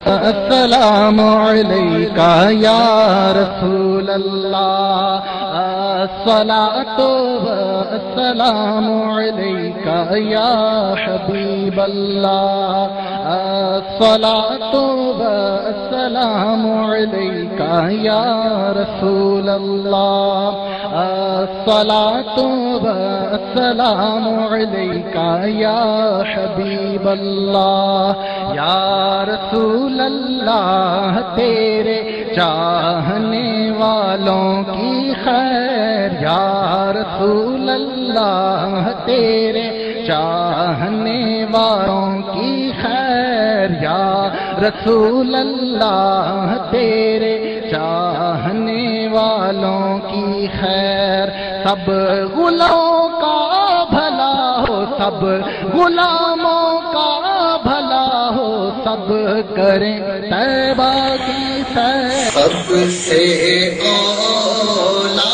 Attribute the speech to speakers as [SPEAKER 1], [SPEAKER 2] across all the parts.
[SPEAKER 1] السلام علیکہ یا رسول اللہ الصلاۃ والسلام علیکہ یا حبیب اللہ الصلاۃ والسلام علیکہ یا رسول اللہ الصلاۃ والسلام علیکہ یا حبیب اللہ یا رسول اللہ تیرے چاہنے والوں کی خیر یا رسول اللہ تیرے چاہنے والوں کی خیر یا رسول اللہ تیرے چاہنے والوں کی خیر سب غلاموں کا بھلا ہو سب غلاموں کا بھلا ہو سب کریں طیبہ کی سیر سب سے اولا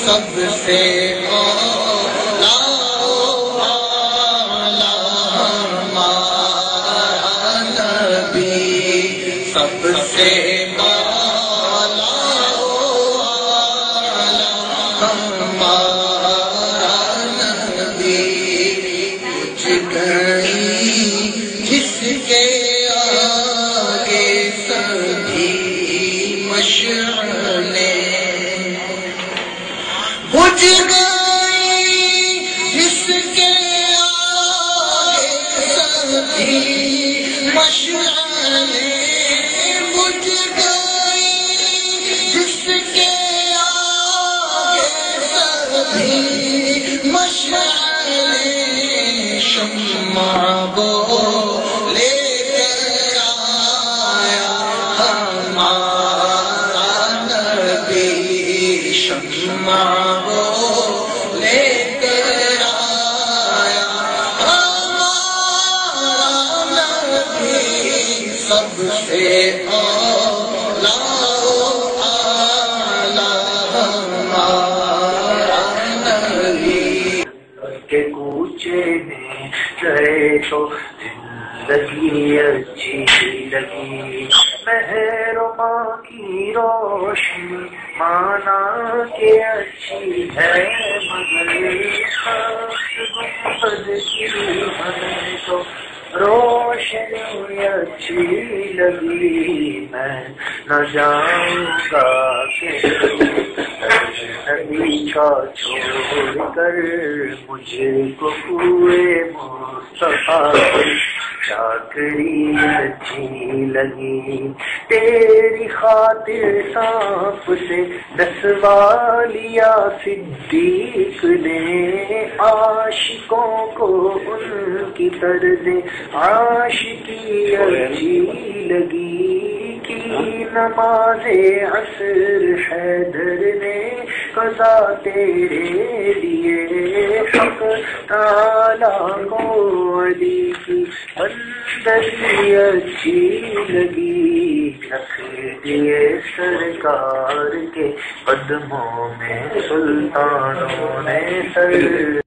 [SPEAKER 1] سب سے اولا ہمارا نبی سب سے اولا ہمارا نبی کچھ گئی جس کے آگے سبھی مشعلیں بجھ گئی جس کے آگے سبھی مشعلیں بجھ گئی جس کے آگے سبھی مشعلیں شمع وہ لے کر آیا ہمارا نبی شمع سب سے اولا ہمارا نبی کے کوچے میں گئے تو زندگی اچھی لگی مہرباں کی روشنی مانا کہ اچھی ہے مگر گنبد کی ہمیں تو روشنی اچھی لگی میں نہ جاؤں گا کہ نبی کا چھوڑ کر مجھے کو کوئے مصطفیٰ چاکری اچھی لگی تیری خاطر سانپ سے دسوا لیا صدیق نے عاشقوں کو ان کی طرز عاشقی اچھی لگی کی نماز عصر حیدر نے قضا تیرے لیے حق تعالیٰ کو علی کی بندگی اچھی لگی رکھ دیے سرکار کے قدموں میں سلطانوں نے سر